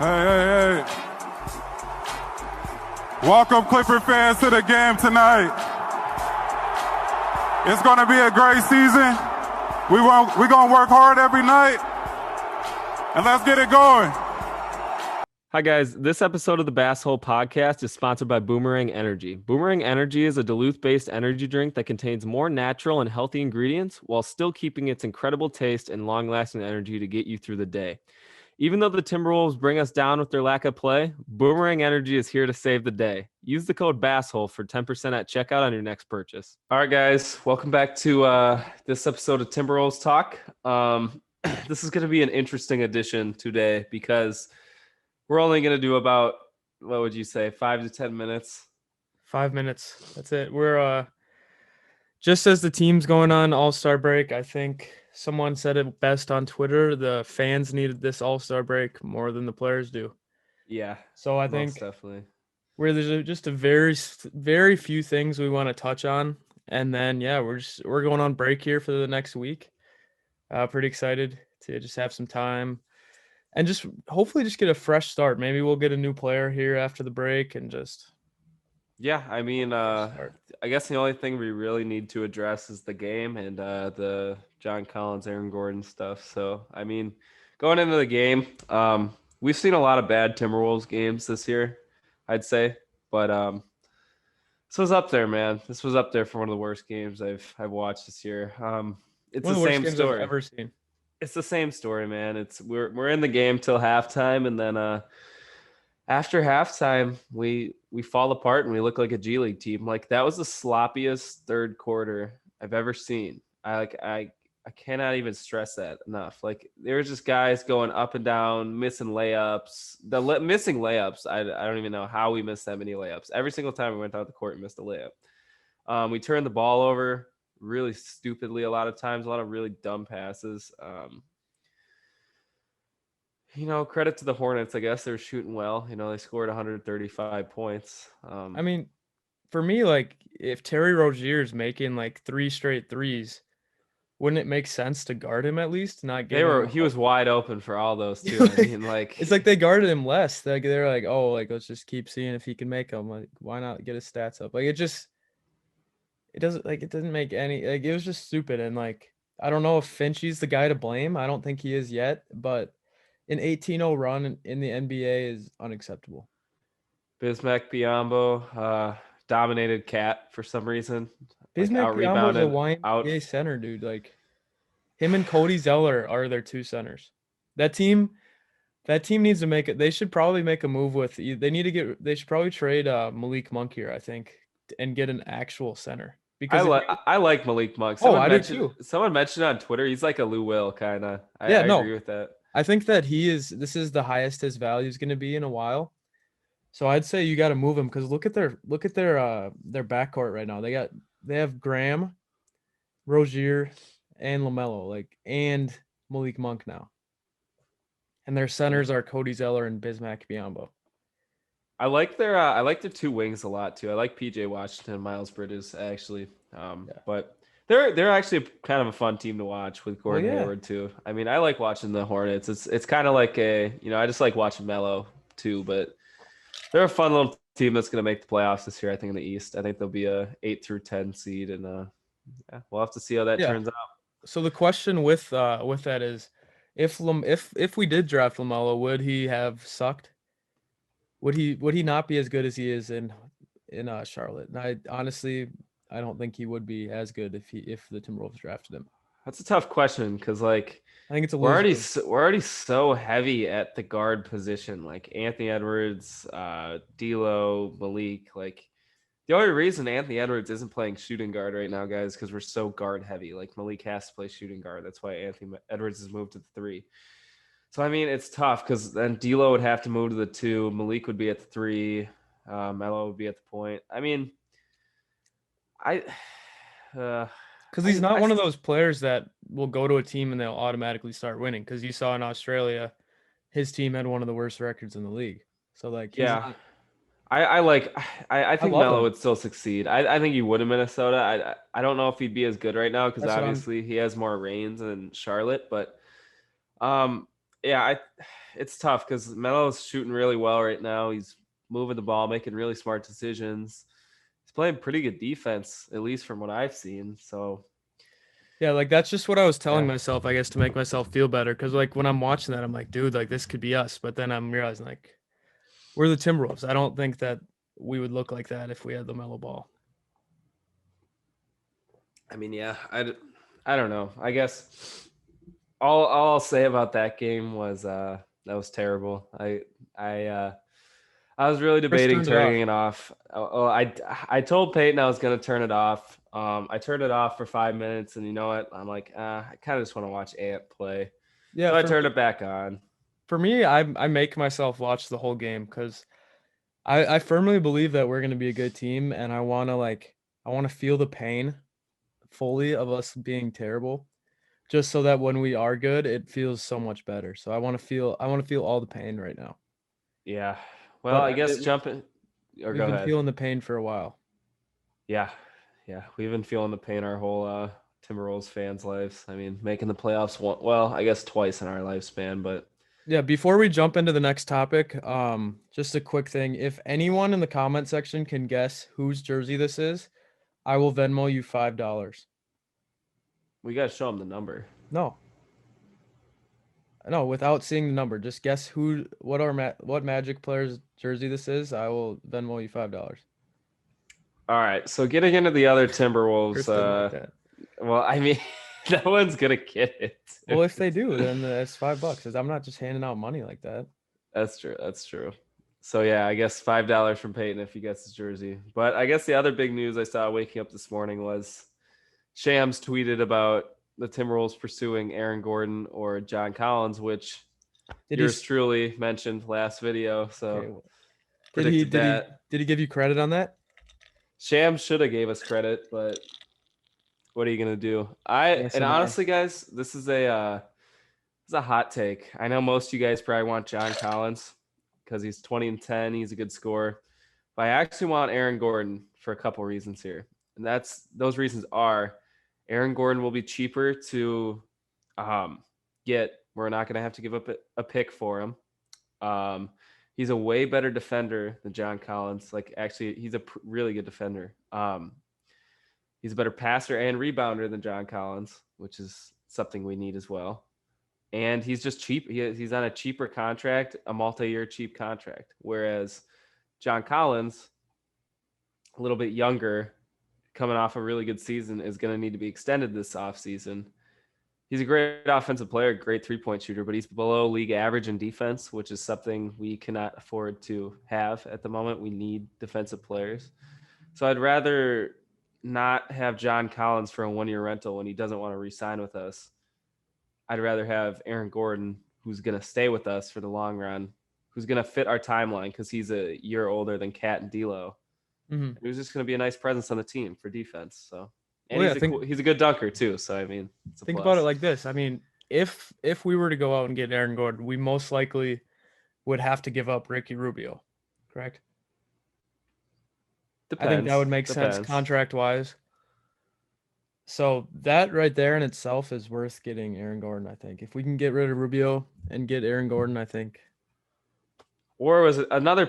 Hey. Welcome, Clipper fans, to the game tonight. It's going to be a great season. We're going to work hard every night, and let's get it going. Hi, guys. This episode of the Bass Hole Podcast is sponsored by Boomerang Energy. Boomerang Energy is a Duluth-based energy drink that contains more natural and healthy ingredients while still keeping its incredible taste and long-lasting energy to get you through the day. Even though the Timberwolves bring us down with their lack of play, Boomerang Energy is here to save the day. Use the code BASSHOLE for 10% at checkout on your next purchase. All right, guys. Welcome back to this episode of Timberwolves Talk. This is going to be an interesting edition today because we're only going to do about, what would you say, 5 to 10 minutes? 5 minutes. That's it. We're just as the team's going on All-Star break, I think someone said it best on Twitter, the fans needed this All-Star break more than the players do. Yeah. So I think definitely there's just a very few things we want to touch on, and then we're going on break here for the next week. Pretty excited to just have some time and just hopefully just get a fresh start. Maybe we'll get a new player here after the break and just. Yeah, I mean, I guess the only thing we really need to address is the game and the John Collins, Aaron Gordon stuff. So, I mean, going into the game, we've seen a lot of bad Timberwolves games this year, I'd say. But this was up there, man. This was up there for one of the worst games I've watched this year. It's the same story I've ever seen. It's the same story, man. We're in the game till halftime, and then after halftime, we fall apart and we look like a G League team. Like, that was the sloppiest third quarter I've ever seen. I cannot even stress that enough. Like, there were just guys going up and down, missing layups. Missing layups, I don't even know how we missed that many layups. Every single time we went out the court and missed a layup. We turned the ball over really stupidly a lot of times, a lot of really dumb passes. Credit to the Hornets. I guess they were shooting well. They scored 135 points. I mean, for me, like, if Terry Rozier's making like 3 straight threes, wouldn't it make sense to guard him at least? He was wide open for all those too. I mean, like, it's like they guarded him less. Like, they're like, oh, like, let's just keep seeing if he can make them. Like, why not get his stats up? Like, it doesn't make any, like, it was just stupid. And like, I don't know if Finchie's the guy to blame. I don't think he is yet, but an 18-0 run in the NBA is unacceptable. Bismack Biyombo dominated Cat for some reason. Bismack Biyombo's a YMCA center, dude. Like, him and Cody Zeller are their two centers. That team needs to make it. They should probably make a move with. They should probably trade Malik Monk here, I think, and get an actual center. Because I like Malik Monk. I do too. Someone mentioned on Twitter he's like a Lou Will kind of. I agree with that. I think that this is the highest his value is going to be in a while. So I'd say you got to move him because look at their backcourt right now. They have Graham, Rozier, and Lamelo, and Malik Monk now. And their centers are Cody Zeller and Bismack Biyombo. I like their two wings a lot too. I like PJ Washington and Miles Bridges actually. But they're actually kind of a fun team to watch with Gordon Hayward too. I mean, I like watching the Hornets. It's kind of like I just like watching Melo too, but they're a fun little team that's going to make the playoffs this year. I think in the East, I think they'll be a 8 through 10 seed, and we'll have to see how that turns out. So the question with that is, if we did draft LaMelo, would he have sucked? Would he not be as good as he is in Charlotte? And I don't think he would be as good if the Timberwolves drafted him. That's a tough question because I think it's we're already so heavy at the guard position, like Anthony Edwards, D'Lo, Malik. Like, the only reason Anthony Edwards isn't playing shooting guard right now, guys, because we're so guard heavy. Like, Malik has to play shooting guard. That's why Anthony Edwards has moved to the 3. So I mean, it's tough because then D'Lo would have to move to the 2. Malik would be at the 3. Melo would be at the point. I mean, because he's not one of those players that will go to a team and they'll automatically start winning. Because you saw in Australia, his team had one of the worst records in the league. So I think Melo would still succeed. I think he would in Minnesota. I don't know if he'd be as good right now because obviously he has more reigns than Charlotte. But Yeah, it's tough because Melo's shooting really well right now. He's moving the ball, making really smart decisions. He's playing pretty good defense, at least from what I've seen. So Yeah, like that's just what I was telling Yeah. myself, I guess, to make myself feel better. Because like when I'm watching that, I'm like, dude, like this could be us. But then I'm realizing like we're the Timberwolves. I don't think that we would look like that if we had Lamelo Ball. I mean, yeah, I don't know. I guess all I'll say about that game was that was terrible. I was really Chris debating turned it off. turning it off. Oh, I told Peyton I was gonna turn it off. I turned it off for 5 minutes, and you know what? I'm like, I kind of just want to watch Ant play, Yeah, so I turned it back on. for me, I make myself watch the whole game because I firmly believe that we're gonna be a good team, and I want to feel the pain fully of us being terrible, just so that when we are good, it feels so much better. So I want to feel all the pain right now. Yeah. Well, But I guess jumping. Or we've go been ahead. feeling the pain for a while. Yeah, yeah, we've been feeling the pain our whole Timberwolves fans' lives. I mean, making the playoffs well, I guess twice in our lifespan, but Yeah, before we jump into the next topic, just a quick thing. If anyone in the comment section can guess whose jersey this is, I will Venmo you $5. we got to show them the number. No. No, without seeing the number, just guess what Magic player's jersey this is. I will Venmo you $5. All right, so getting into the other Timberwolves. Chris didn't like that. Well, I mean, no one's gonna get it. Well, if they do, then it's $5. I'm not just handing out money like that. That's true. That's true. So yeah, I guess $5 from Peyton if he gets his jersey. But I guess the other big news I saw waking up this morning was Shams tweeted about the Timberwolves pursuing Aaron Gordon or John Collins, which yours truly mentioned last video. So Okay, predicted that. did he give you credit on that? Shams should have gave us credit, but what are you gonna do? ASMR. Honestly, guys, this is a hot take. I know most of you guys probably want John Collins because he's 20-10. He's a good scorer. But I actually want Aaron Gordon for a couple reasons here. And those reasons are Aaron Gordon will be cheaper to get. We're not going to have to give up a pick for him. He's a way better defender than John Collins. Like, actually, he's a really good defender. He's a better passer and rebounder than John Collins, which is something we need as well. And he's just cheap. He's on a cheaper contract, a multi-year cheap contract. Whereas John Collins, a little bit younger, coming off a really good season, is going to need to be extended this offseason. He's a great offensive player, great three-point shooter, but he's below league average in defense, which is something we cannot afford to have at the moment. We need defensive players. So I'd rather not have John Collins for a one-year rental when he doesn't want to re-sign with us. I'd rather have Aaron Gordon, who's going to stay with us for the long run, who's going to fit our timeline because he's a year older than Cat and D'Lo. Mm-hmm. He was just going to be a nice presence on the team for defense. So, and he's a good dunker too. So I mean, think about it like this. I mean, if we were to go out and get Aaron Gordon, we most likely would have to give up Ricky Rubio, correct? Depends. I think that would make sense contract wise. So that right there in itself is worth getting Aaron Gordon, I think. If we can get rid of Rubio and get Aaron Gordon, I think. Or was it another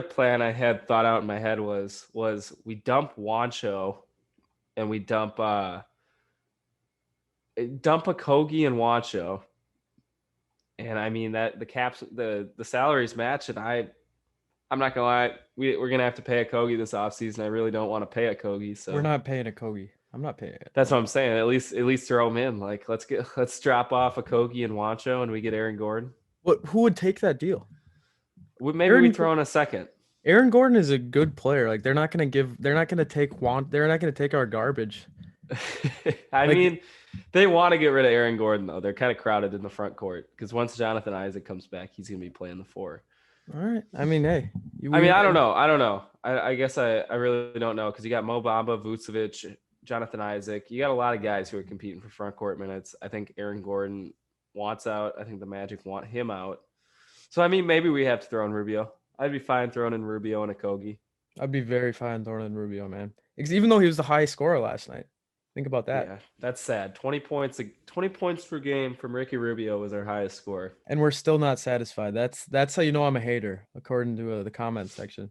plan I had thought out in my head was we dump Wancho and we dump a Kogi and Wancho. And I mean that the salaries match, and I'm not gonna lie, we're gonna have to pay a Kogi this offseason. I really don't want to pay a Kogi. So we're not paying a Kogi. I'm not paying it. That's what I'm saying. At least throw him in. Like let's drop off a Kogi and Wancho and we get Aaron Gordon. Who would take that deal? Maybe we throw in a second. Aaron Gordon is a good player. Like they're not gonna take our garbage. I mean, they want to get rid of Aaron Gordon though. They're kind of crowded in the front court because once Jonathan Isaac comes back, he's gonna be playing the 4. All right. I mean, hey. I don't know. I guess I really don't know because you got Mo Bamba, Vucevic, Jonathan Isaac. You got a lot of guys who are competing for front court minutes. I think Aaron Gordon wants out. I think the Magic want him out. So, I mean, maybe we have to throw in Rubio. I'd be fine throwing in Rubio and a Kogi. I'd be very fine throwing in Rubio, man. Even though he was the highest scorer last night. Think about that. Yeah, that's sad. 20 points, 20 points per game from Ricky Rubio was our highest score. And we're still not satisfied. That's how you know I'm a hater, according to the comment section.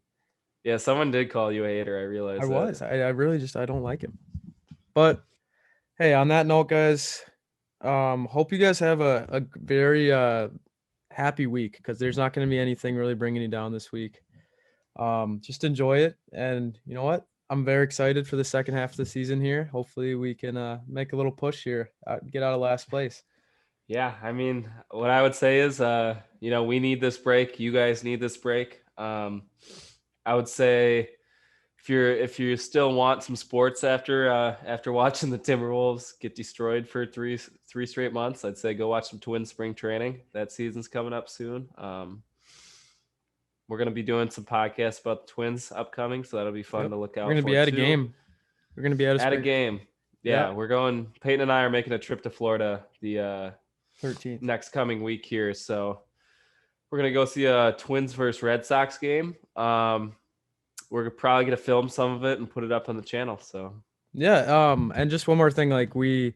Yeah, someone did call you a hater. I realized I that. was. I really just I don't like him. But hey, on that note, guys, hope you guys have a very happy week, because there's not going to be anything really bringing you down this week. Just enjoy it, and you know what? I'm very excited for the second half of the season here. Hopefully, we can make a little push here, get out of last place. Yeah, I mean, what I would say is, we need this break. You guys need this break. I would say if you still want some sports after watching the Timberwolves get destroyed for three straight months, I'd say go watch some Twins spring training. That season's coming up soon. We're gonna be doing some podcasts about the Twins upcoming, so that'll be fun to look out. We're gonna for be at too. a game. We're gonna be at a game. Yeah, we're going. Peyton and I are making a trip to Florida the 13th next coming week here, so we're gonna go see a Twins versus Red Sox game. We're probably gonna film some of it and put it up on the channel. So yeah, and just one more thing, like we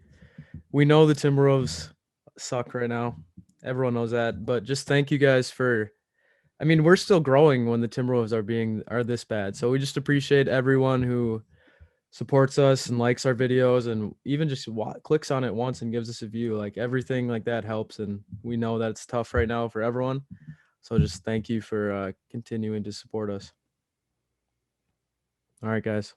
know the Timberwolves suck right now. Everyone knows that, but just thank you guys for. I mean, we're still growing when the Timberwolves are this bad. So we just appreciate everyone who supports us and likes our videos, and even just clicks on it once and gives us a view. Like, everything like that helps, and we know that it's tough right now for everyone. So just thank you for continuing to support us. All right, guys.